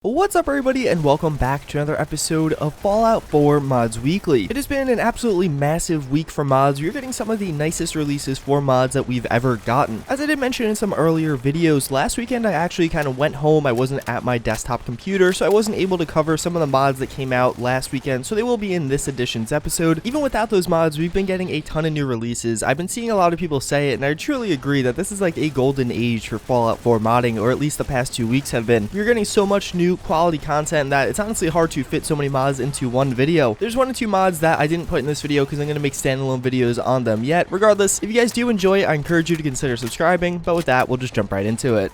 What's up everybody, and welcome back to another episode of Fallout 4 Mods Weekly. It has been an absolutely massive week for mods. You're getting some of the nicest releases for mods that we've ever gotten. As I did mention in some earlier videos, last weekend I actually kind of went home. I wasn't at my desktop computer, so I wasn't able to cover some of the mods that came out last weekend, so they will be in this edition's episode. Even without those mods, we've been getting a ton of new releases. I've been seeing a lot of people say it, and I truly agree that this is like a golden age for Fallout 4 modding, or at least the past 2 weeks have been. You're getting so much new quality content that it's honestly hard to fit so many mods into one video. There's one or two mods that I didn't put in this video because I'm going to make standalone videos on them yet. Regardless, if you guys do enjoy it, I encourage you to consider subscribing, but with that, we'll just jump right into it.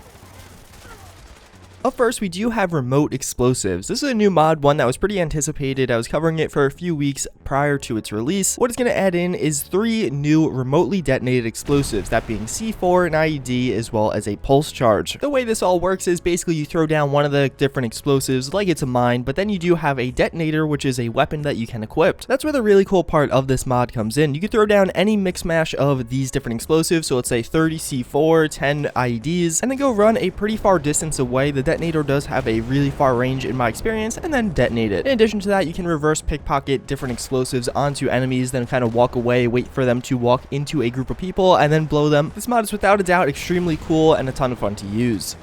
Up first, we do have remote explosives. This is a new mod, one that was pretty anticipated. I was covering it for a few weeks prior to its release. What it's going to add in is 3 new remotely detonated explosives, that being C4, an IED, as well as a pulse charge. The way this all works is basically you throw down one of the different explosives like it's a mine, but then you do have a detonator, which is a weapon that you can equip. That's where the really cool part of this mod comes in. You can throw down any mix mash of these different explosives, so let's say 30 C4, 10 IEDs, and then go run a pretty far distance away. The detonator does have a really far range in my experience, and then detonate it. In addition to that, you can reverse pickpocket different explosives onto enemies, then kind of walk away, wait for them to walk into a group of people, and then blow them. This mod is without a doubt extremely cool and a ton of fun to use.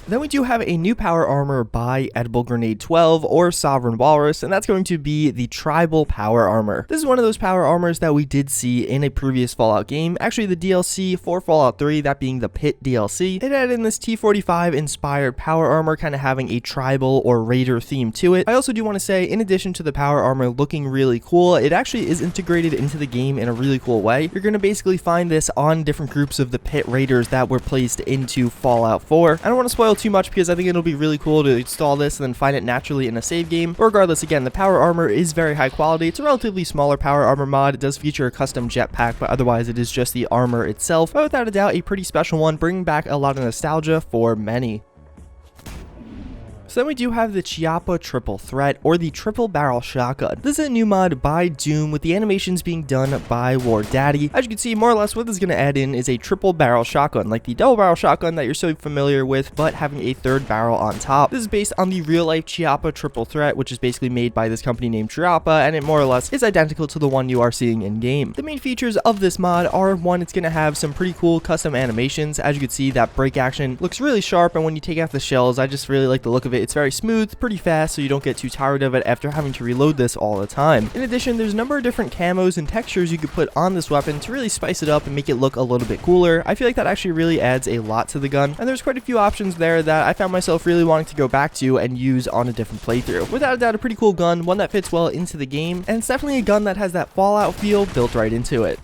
Then we do have a new power armor by Edible Grenade 12 or Sovereign Walrus, and that's going to be the Tribal Power Armor. This is one of those power armors that we did see in a previous Fallout game, actually the DLC for Fallout 3, that being the Pit DLC. It added in this T-45 inspired power armor, kind of having a tribal or raider theme to it. I also do want to say, in addition to the power armor looking really cool, it actually is integrated into the game in a really cool way. You're going to basically find this on different groups of the Pit Raiders that were placed into Fallout 4. I don't want to spoil too much because I think it'll be really cool to install this and then find it naturally in a save game. But regardless, again, the power armor is very high quality. It's a relatively smaller power armor mod. It does feature a custom jetpack, but otherwise it is just the armor itself. But without a doubt, a pretty special one, bringing back a lot of nostalgia for many. So then we do have the Chiappa Triple Threat, or the Triple Barrel Shotgun. This is a new mod by Doom, with the animations being done by War Daddy. As you can see, more or less what this is going to add in is a triple barrel shotgun, like the double barrel shotgun that you're so familiar with, but having a third barrel on top. This is based on the real life Chiappa Triple Threat, which is basically made by this company named Chiappa, and it more or less is identical to the one you are seeing in game. The main features of this mod are, one, it's going to have some pretty cool custom animations. As you can see, that break action looks really sharp, and when you take out the shells, I just really like the look of it. It's very smooth, pretty fast, so you don't get too tired of it after having to reload this all the time. In addition, there's a number of different camos and textures you could put on this weapon to really spice it up and make it look a little bit cooler. I feel like that actually really adds a lot to the gun, and there's quite a few options there that I found myself really wanting to go back to and use on a different playthrough. Without a doubt, a pretty cool gun, one that fits well into the game, and it's definitely a gun that has that Fallout feel built right into it.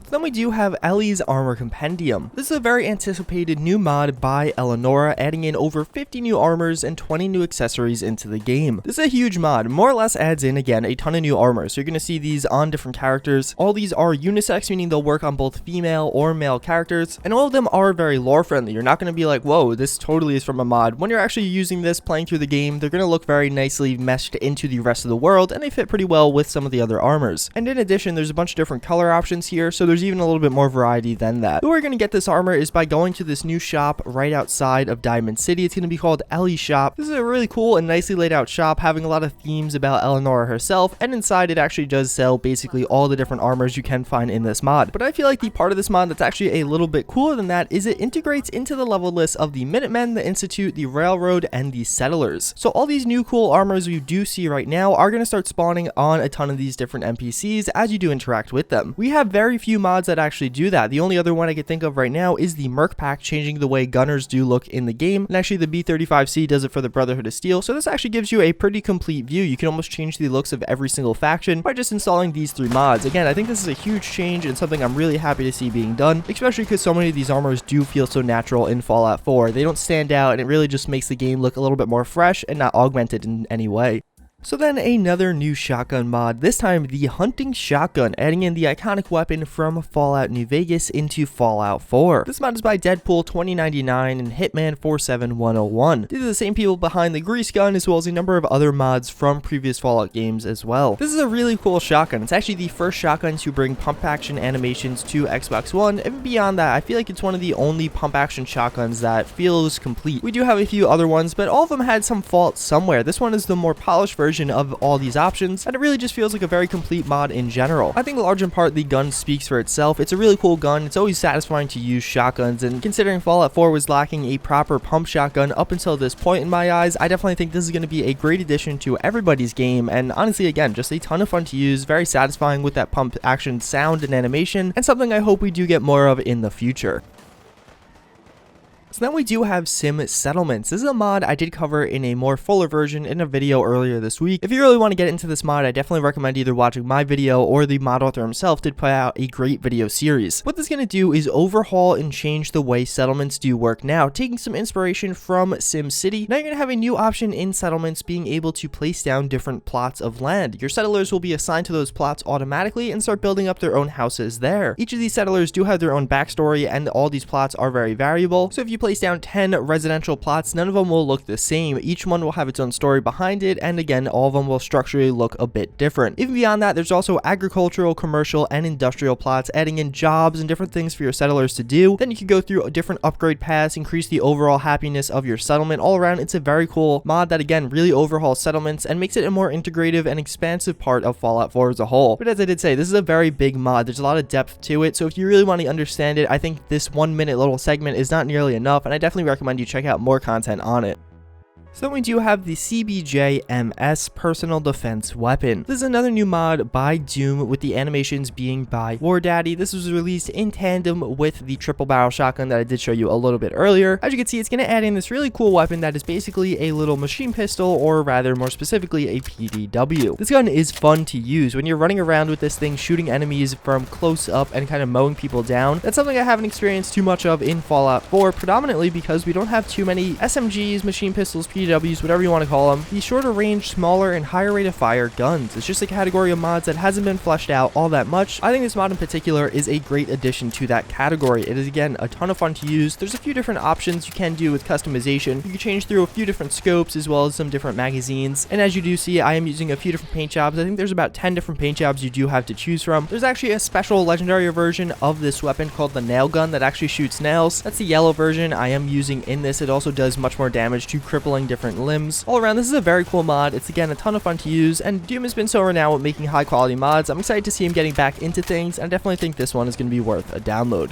Then we do have ELI'S Armor Compendium. This is a very anticipated new mod by Eleanora, adding in over 50 new armors and 20 new accessories into the game. This is a huge mod, more or less adds in, again, a ton of new armor. So you're going to see these on different characters. All these are unisex, meaning they'll work on both female or male characters, and all of them are very lore friendly. You're not going to be like, whoa, this totally is from a mod. When you're actually using this, playing through the game, they're going to look very nicely meshed into the rest of the world, and they fit pretty well with some of the other armors. And in addition, there's a bunch of different color options here, so there's even a little bit more variety than that. The way we're going to get this armor is by going to this new shop right outside of Diamond City. It's going to be called ELI'S Shop. This is a really cool and nicely laid out shop, having a lot of themes about Eleanora herself, and inside it actually does sell basically all the different armors you can find in this mod. But I feel like the part of this mod that's actually a little bit cooler than that is it integrates into the level list of the Minutemen, the Institute, the Railroad, and the Settlers. So all these new cool armors you do see right now are going to start spawning on a ton of these different NPCs as you do interact with them. We have very few mods that actually do that. The only other one I can think of right now is the Merc Pack, changing the way gunners do look in the game, and actually the B-35C does it for the Brotherhood of Steel, so this actually gives you a pretty complete view. You can almost change the looks of every single faction by just installing these 3 mods. Again, I think this is a huge change and something I'm really happy to see being done, especially because so many of these armors do feel so natural in Fallout 4. They don't stand out, and it really just makes the game look a little bit more fresh and not augmented in any way. So then another new shotgun mod, this time the hunting shotgun, adding in the iconic weapon from Fallout New Vegas into Fallout 4. This mod is by Deadpool 2099 and Hitman 47101. These are the same people behind the grease gun as well as a number of other mods from previous Fallout games as well. This is a really cool shotgun. It's actually the first shotgun to bring pump action animations to Xbox One. Even beyond that, I feel like it's one of the only pump action shotguns that feels complete. We do have a few other ones, but all of them had some faults somewhere. This one is the more polished version of all these options, and it really just feels like a very complete mod in general. I think large in part the gun speaks for itself. It's a really cool gun. It's always satisfying to use shotguns, and considering Fallout 4 was lacking a proper pump shotgun up until this point in my eyes, I definitely think this is going to be a great addition to everybody's game, and honestly, again, just a ton of fun to use, very satisfying with that pump action sound and animation, and something I hope we do get more of in the future. So then we do have Sim Settlements. This is a mod I did cover in a more fuller version in a video earlier this week. If you really want to get into this mod, I definitely recommend either watching my video or the mod author himself did put out a great video series. What this is going to do is overhaul and change the way settlements do work now, taking some inspiration from SimCity. Now you're going to have a new option in settlements being able to place down different plots of land. Your settlers will be assigned to those plots automatically and start building up their own houses there. Each of these settlers do have their own backstory, and all these plots are very variable. So if you place down 10 residential plots, none of them will look the same. Each one will have its own story behind it, and again, all of them will structurally look a bit different. Even beyond that, there's also agricultural, commercial, and industrial plots, adding in jobs and different things for your settlers to do. Then you can go through different upgrade paths, increase the overall happiness of your settlement. All around, it's a very cool mod that again really overhauls settlements and makes it a more integrative and expansive part of Fallout 4 as a whole. But as I did say, this is a very big mod. There's a lot of depth to it, so if you really want to understand it, I think this 1 minute little segment is not nearly enough, and I definitely recommend you check out more content on it. So then we do have the CBJ-MS personal defense weapon. This is another new mod by Doom with the animations being by War Daddy. This was released in tandem with the triple barrel shotgun that I did show you a little bit earlier. As you can see, it's going to add in this really cool weapon that is basically a little machine pistol, or rather more specifically a PDW. This gun is fun to use when you're running around with this thing shooting enemies from close up and kind of mowing people down. That's something I haven't experienced too much of in Fallout 4, predominantly because we don't have too many SMGs, machine pistols, PDWs, whatever you want to call them, the shorter range, smaller, and higher rate of fire guns. It's just a category of mods that hasn't been fleshed out all that much. I think this mod in particular is a great addition to that category. It is again a ton of fun to use. There's a few different options you can do with customization. You can change through a few different scopes as well as some different magazines, and as you do see, I am using a few different paint jobs. I think there's about 10 different paint jobs you do have to choose from. There's actually a special legendary version of this weapon called the nail gun that actually shoots nails. That's the yellow version I am using in this. It also does much more damage to crippling different limbs. All around, this is a very cool mod. It's again a ton of fun to use, and Doom has been so renowned with making high quality mods. I'm excited to see him getting back into things, and I definitely think this one is going to be worth a download.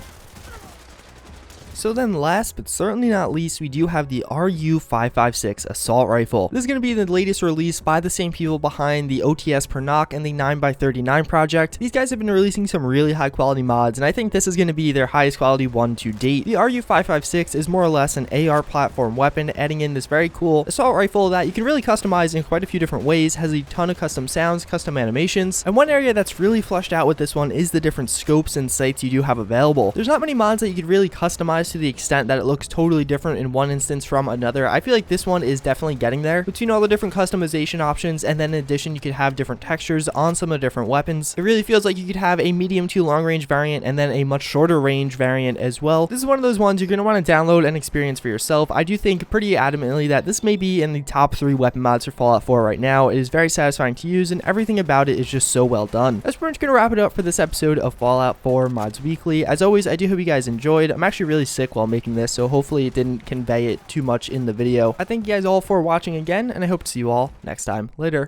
So then last but certainly not least, we do have the RU-556 assault rifle. This is going to be the latest release by the same people behind the OTS per knock and the 9x39 project. These guys have been releasing some really high quality mods, and I think this is going to be their highest quality one to date. The RU-556 is more or less an AR platform weapon, adding in this very cool assault rifle that you can really customize in quite a few different ways, has a ton of custom sounds, custom animations, and one area that's really fleshed out with this one is the different scopes and sights you do have available. There's not many mods that you could really customize to the extent that it looks totally different in one instance from another. I feel like this one is definitely getting there between all the different customization options, and then in addition you could have different textures on some of the different weapons. It really feels like you could have a medium to long range variant and then a much shorter range variant as well. This is one of those ones you're going to want to download and experience for yourself. I do think pretty adamantly that this may be in the top 3 weapon mods for Fallout 4 right now. It is very satisfying to use, and everything about it is just so well done. That's pretty much going to wrap it up for this episode of Fallout 4 Mods Weekly. As always, I do hope you guys enjoyed. I'm actually really sick while making this, so hopefully it didn't convey it too much in the video. I thank you guys all for watching again, and I hope to see you all next time. Later.